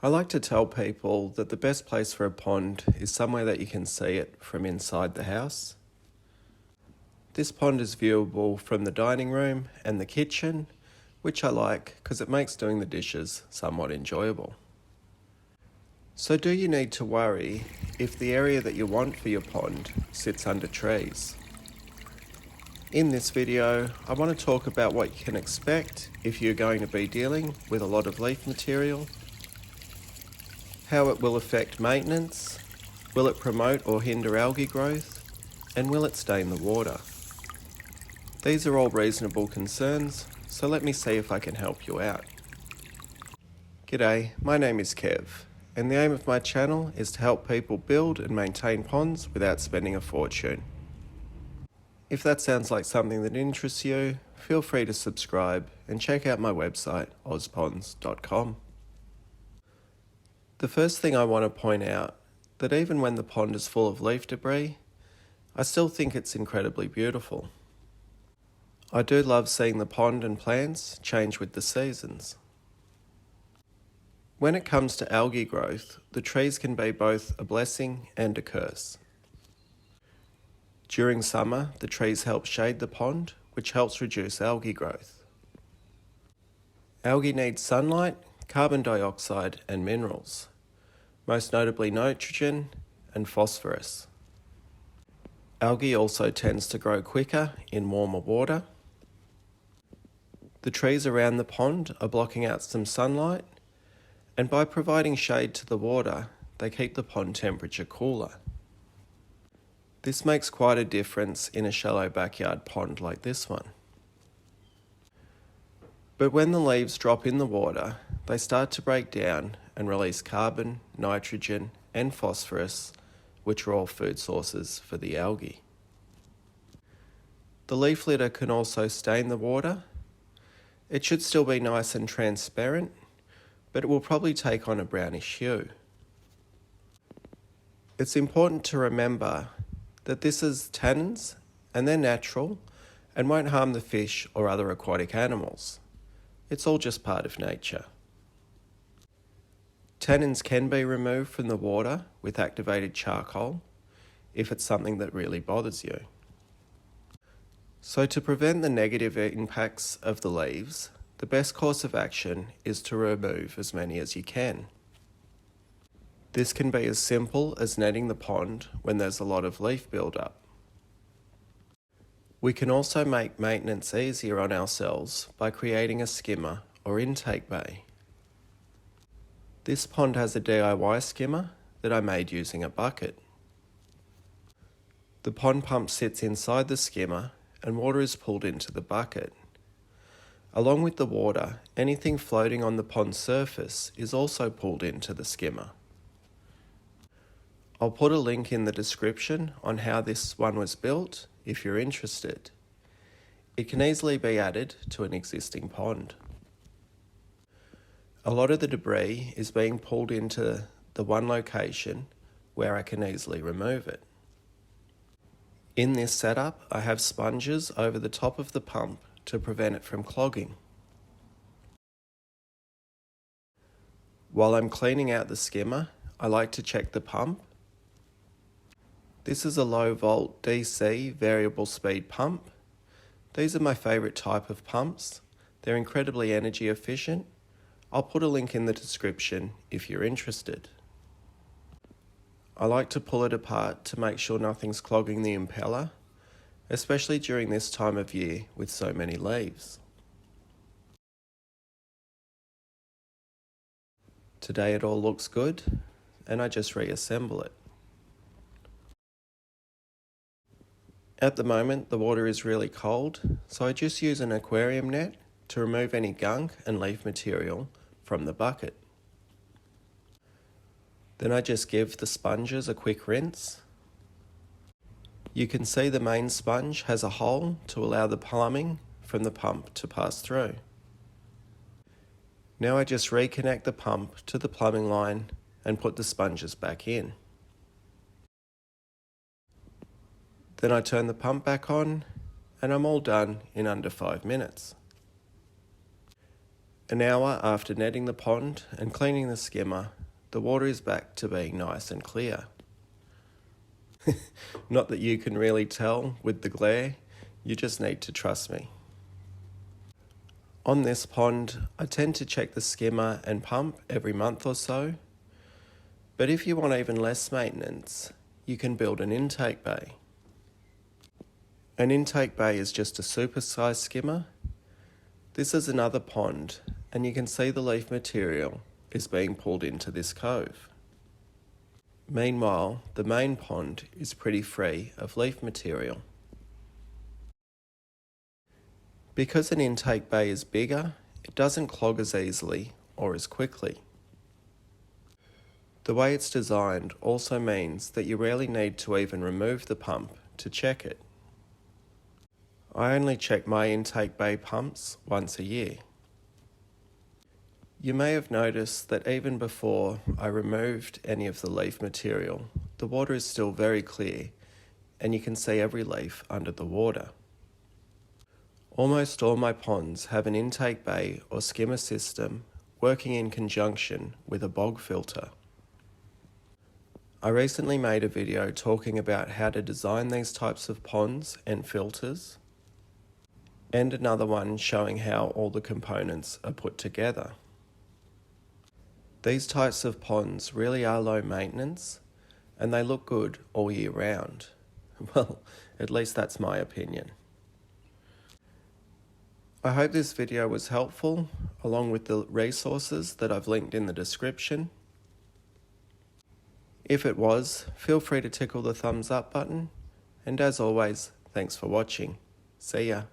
I like to tell people that the best place for a pond is somewhere that you can see it from inside the house. This pond is viewable from the dining room and the kitchen, which I like because it makes doing the dishes somewhat enjoyable. So do you need to worry if the area that you want for your pond sits under trees? In this video, I want to talk about what you can expect if you're going to be dealing with a lot of leaf material, how it will affect maintenance, will it promote or hinder algae growth, and will it stain the water? These are all reasonable concerns, so let me see if I can help you out. G'day, my name is Kev, and the aim of my channel is to help people build and maintain ponds without spending a fortune. If that sounds like something that interests you, feel free to subscribe and check out my website, ozponds.com. The first thing I want to point out that even when the pond is full of leaf debris, I still think it's incredibly beautiful. I do love seeing the pond and plants change with the seasons. When it comes to algae growth, the trees can be both a blessing and a curse. During summer, the trees help shade the pond, which helps reduce algae growth. Algae need sunlight, carbon dioxide and minerals, most notably nitrogen and phosphorus. Algae also tends to grow quicker in warmer water. The trees around the pond are blocking out some sunlight, and by providing shade to the water, they keep the pond temperature cooler. This makes quite a difference in a shallow backyard pond like this one. But when the leaves drop in the water, they start to break down and release carbon, nitrogen, and phosphorus, which are all food sources for the algae. The leaf litter can also stain the water. It should still be nice and transparent, but it will probably take on a brownish hue. It's important to remember that this is tannins and they're natural and won't harm the fish or other aquatic animals. It's all just part of nature. Tannins can be removed from the water with activated charcoal if it's something that really bothers you. So to prevent the negative impacts of the leaves, the best course of action is to remove as many as you can. This can be as simple as netting the pond when there's a lot of leaf buildup. We can also make maintenance easier on ourselves by creating a skimmer or intake bay. This pond has a DIY skimmer that I made using a bucket. The pond pump sits inside the skimmer and water is pulled into the bucket. Along with the water, anything floating on the pond surface is also pulled into the skimmer. I'll put a link in the description on how this one was built if you're interested. It can easily be added to an existing pond. A lot of the debris is being pulled into the one location where I can easily remove it. In this setup, I have sponges over the top of the pump to prevent it from clogging. While I'm cleaning out the skimmer, I like to check the pump. This is a low volt DC variable speed pump. These are my favourite type of pumps. They're incredibly energy efficient. I'll put a link in the description if you're interested. I like to pull it apart to make sure nothing's clogging the impeller, especially during this time of year with so many leaves. Today it all looks good, and I just reassemble it. At the moment, the water is really cold, so I just use an aquarium net to remove any gunk and leaf material from the bucket. Then I just give the sponges a quick rinse. You can see the main sponge has a hole to allow the plumbing from the pump to pass through. Now I just reconnect the pump to the plumbing line and put the sponges back in. Then I turn the pump back on and I'm all done in under 5 minutes. An hour after netting the pond and cleaning the skimmer, the water is back to being nice and clear. Not that you can really tell with the glare, you just need to trust me. On this pond, I tend to check the skimmer and pump every month or so, but if you want even less maintenance, you can build an intake bay. An intake bay is just a supersized skimmer. This is another pond, and you can see the leaf material is being pulled into this cove. Meanwhile, the main pond is pretty free of leaf material. Because an intake bay is bigger, it doesn't clog as easily or as quickly. The way it's designed also means that you rarely need to even remove the pump to check it. I only check my intake bay pumps once a year. You may have noticed that even before I removed any of the leaf material, the water is still very clear and you can see every leaf under the water. Almost all my ponds have an intake bay or skimmer system working in conjunction with a bog filter. I recently made a video talking about how to design these types of ponds and filters, and another one showing how all the components are put together. These types of ponds really are low maintenance and they look good all year round. Well, at least that's my opinion. I hope this video was helpful, along with the resources that I've linked in the description. If it was, feel free to tickle the thumbs up button, and as always, thanks for watching. See ya.